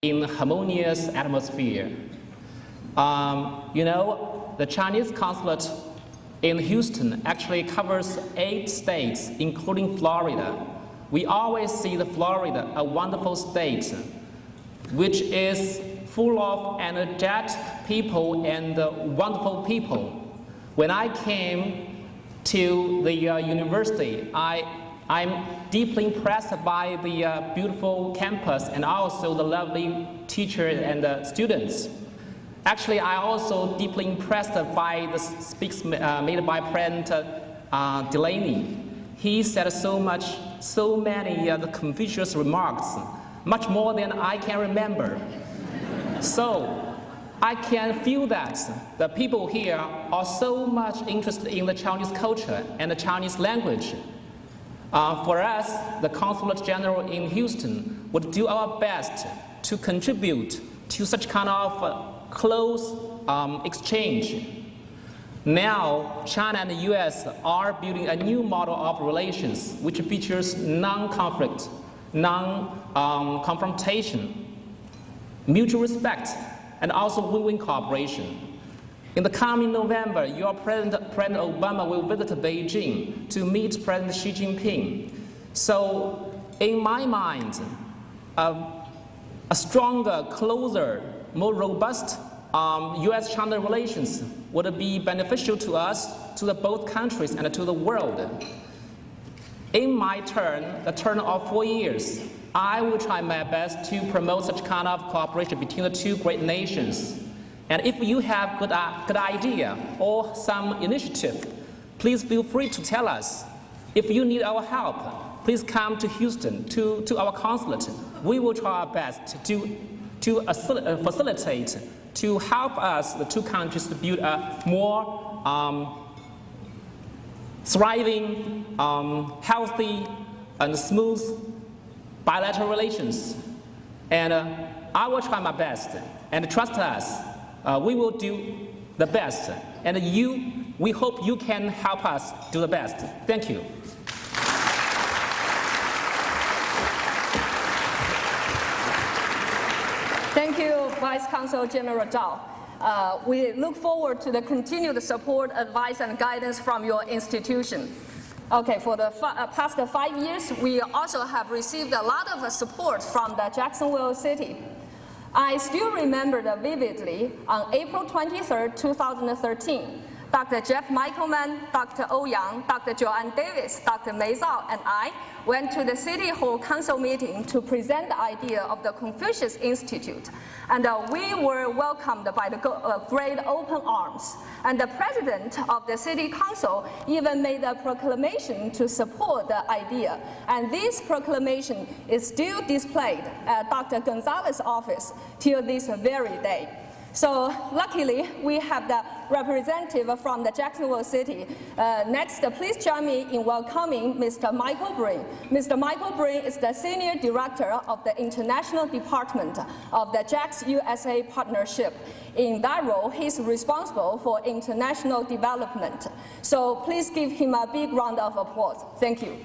in harmonious atmosphere. The Chinese consulate in Houston actually covers 8 states, including Florida. We always see the Florida, a wonderful state, which is full of energetic people and wonderful people. When I came to the university, I'm deeply impressed by the beautiful campus and also the lovely teachers and students. Actually, I also deeply impressed by the speaks made by President Delaney. He said so many the Confucius remarks, much more than I can remember. So I can feel that the people here are so much interested in the Chinese culture and the Chinese language. For us, the Consulate General in Houston would do our best to contribute to such kind of close exchange. Now, China and the US are building a new model of relations which features non-conflict, non-confrontation, mutual respect, and also win-win cooperation. In the coming November, your President Obama will visit Beijing to meet President Xi Jinping. So, in my mind, a stronger, closer, more robust US-China relations would be beneficial to us, to the both countries, and to the world. In my turn, the turn of 4 years, I will try my best to promote such kind of cooperation between the two great nations. And if you have good idea or some initiative, please feel free to tell us. If you need our help, please come to Houston, to our consulate. We will try our best to facilitate, to help us, the two countries, to build a more thriving, healthy, and smooth bilateral relations. And I will try my best, and trust us, we will do the best. And we hope you can help us do the best. Thank you. Thank you, Vice Consul General Zhao. We look forward to the continued support, advice, and guidance from your institution. Okay, for the past 5 years, we also have received a lot of support from the Jacksonville City. I still remember vividly on April 23, 2013, Dr. Jeff Michaelman, Dr. O Yang, Dr. Joanne Davis, Dr. Mei Zhao, and I went to the City Hall Council meeting to present the idea of the Confucius Institute. And we were welcomed by the great open arms. And the president of the City Council even made a proclamation to support the idea. And this proclamation is still displayed at Dr. Gonzalez's office till this very day. So luckily, we have the representative from the Jacksonville City. Next, please join me in welcoming Mr. Michael Breen. Mr. Michael Breen is the Senior Director of the International Department of the JAX-USA Partnership. In that role, he's responsible for international development. So please give him a big round of applause. Thank you.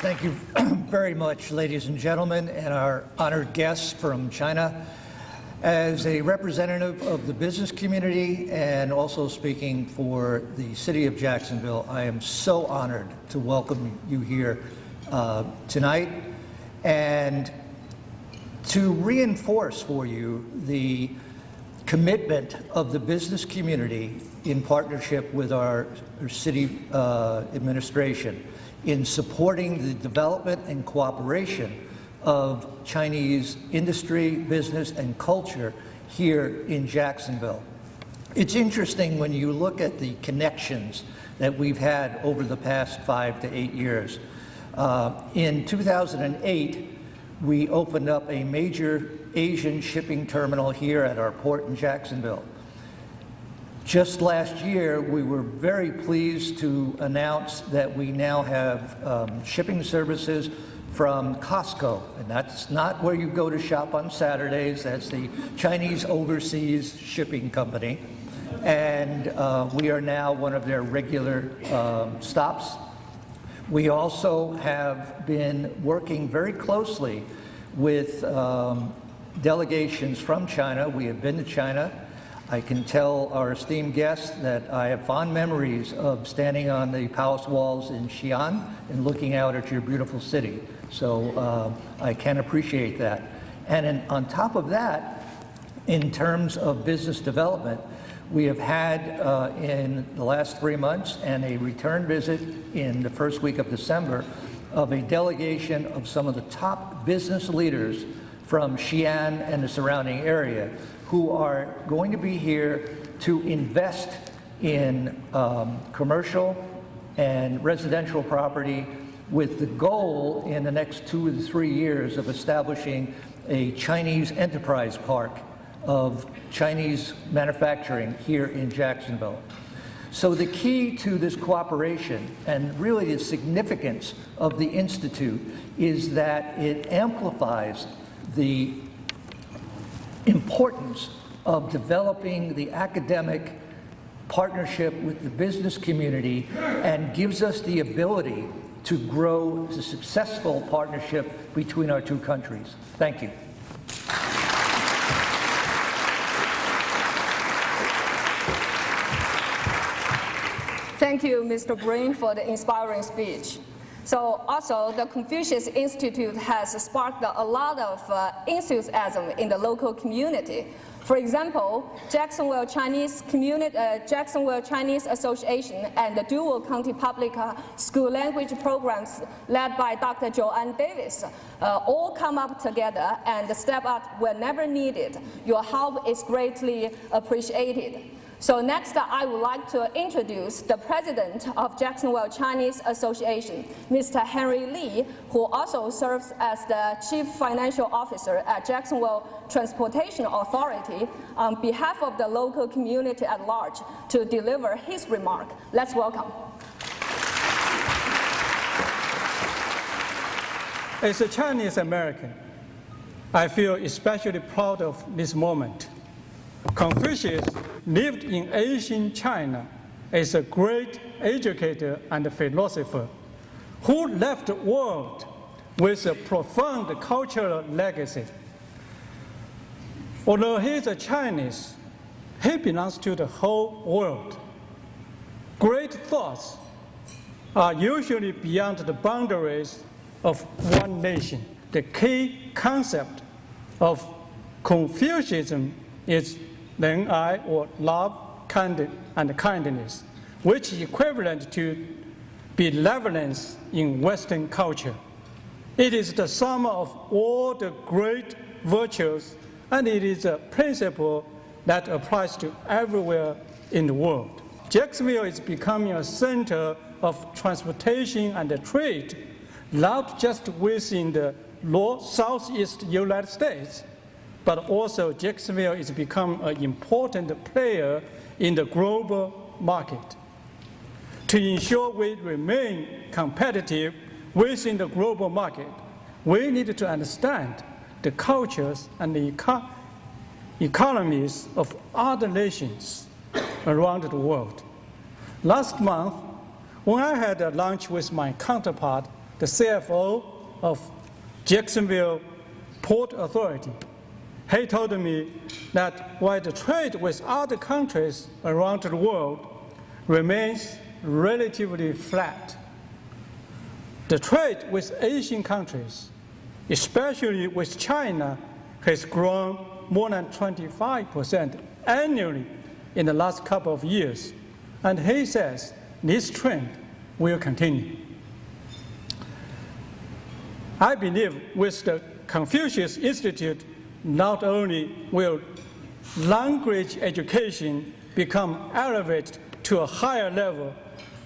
Thank you very much, ladies and gentlemen, and our honored guests from China. As a representative of the business community and also speaking for the city of Jacksonville, I am so honored to welcome you here tonight and to reinforce for you the commitment of the business community in partnership with our city administration in supporting the development and cooperation of Chinese industry, business, and culture here in Jacksonville. It's interesting when you look at the connections that we've had over the past 5 to 8 years. In 2008, we opened up a major Asian shipping terminal here at our port in Jacksonville. Just last year, we were very pleased to announce that we now have shipping services from Costco, and that's not where you go to shop on Saturdays. That's the Chinese overseas shipping company, and we are now one of their regular stops. We also have been working very closely with delegations from China. We have been to China. I can tell our esteemed guests that I have fond memories of standing on the palace walls in Xi'an and looking out at your beautiful city. So I can appreciate that. And on top of that, in terms of business development, we have had in the last 3 months and a return visit in the first week of December of a delegation of some of the top business leaders from Xi'an and the surrounding area who are going to be here to invest in commercial and residential property with the goal in the next 2 to 3 years of establishing a Chinese enterprise park of Chinese manufacturing here in Jacksonville. So the key to this cooperation and really the significance of the Institute is that it amplifies the importance of developing the academic partnership with the business community and gives us the ability to grow the successful partnership between our two countries. Thank you. Thank you, Mr. Breen, for the inspiring speech. So also, the Confucius Institute has sparked a lot of enthusiasm in the local community. For example, Jacksonville Chinese Association and the Dual County Public School Language Programs led by Dr. Joanne Davis all come up together and step up whenever needed. Your help is greatly appreciated. So next, I would like to introduce the president of Jacksonville Chinese Association, Mr. Henry Lee, who also serves as the chief financial officer at Jacksonville Transportation Authority on behalf of the local community at large to deliver his remark. Let's welcome. As a Chinese American, I feel especially proud of this moment. Confucius lived in ancient China as a great educator and philosopher who left the world with a profound cultural legacy. Although he is a Chinese, he belongs to the whole world. Great thoughts are usually beyond the boundaries of one nation. The key concept of Confucianism is Len I, or love, and kindness, which is equivalent to benevolence in Western culture. It is the sum of all the great virtues, and it is a principle that applies to everywhere in the world. Jacksonville is becoming a center of transportation and trade, not just within the southeast United States, but also Jacksonville is becoming an important player in the global market. To ensure we remain competitive within the global market, we need to understand the cultures and the economies of other nations around the world. Last month, when I had a lunch with my counterpart, the CFO of Jacksonville Port Authority, he told me that while the trade with other countries around the world remains relatively flat, the trade with Asian countries, especially with China, has grown more than 25% annually in the last couple of years. And he says this trend will continue. I believe with the Confucius Institute, not only will language education become elevated to a higher level,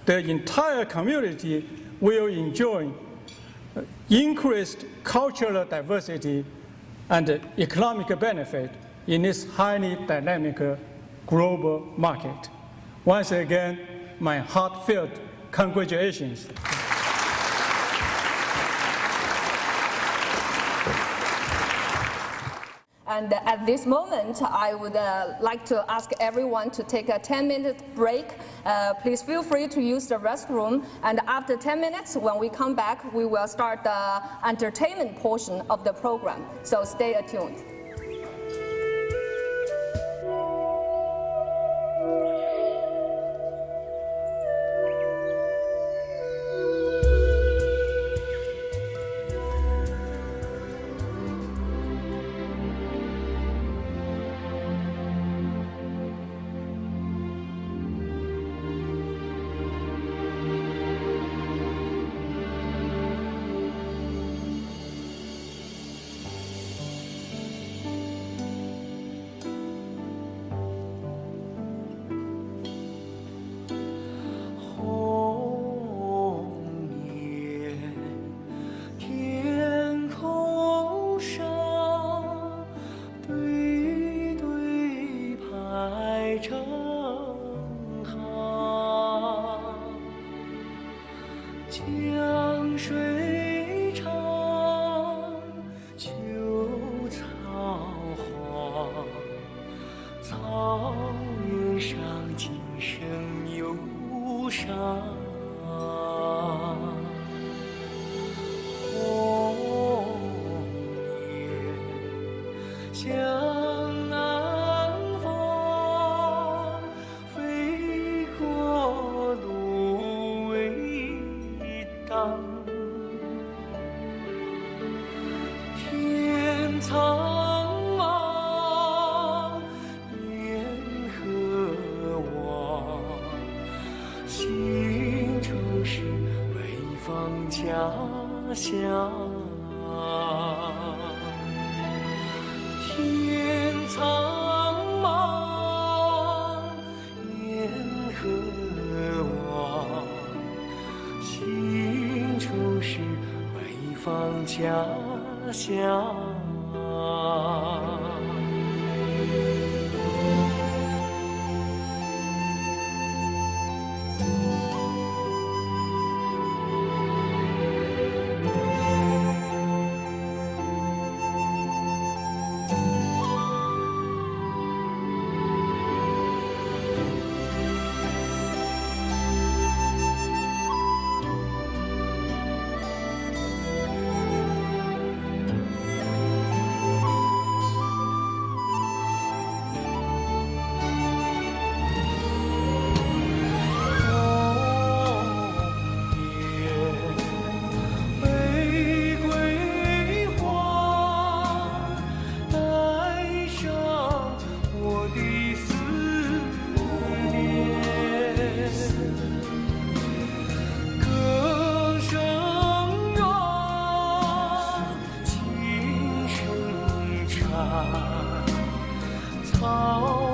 the entire community will enjoy increased cultural diversity and economic benefit in this highly dynamic global market. Once again, my heartfelt congratulations. And at this moment, I would like to ask everyone to take a 10-minute break. Please feel free to use the restroom. And after 10 minutes, when we come back, we will start the entertainment portion of the program. So stay attuned.江水长，秋草黄，草原上今生忧伤。红叶向南方，飞过芦苇荡。天苍茫，烟河望，心中是北方家乡。天苍茫，烟河望，心中是北方家乡。草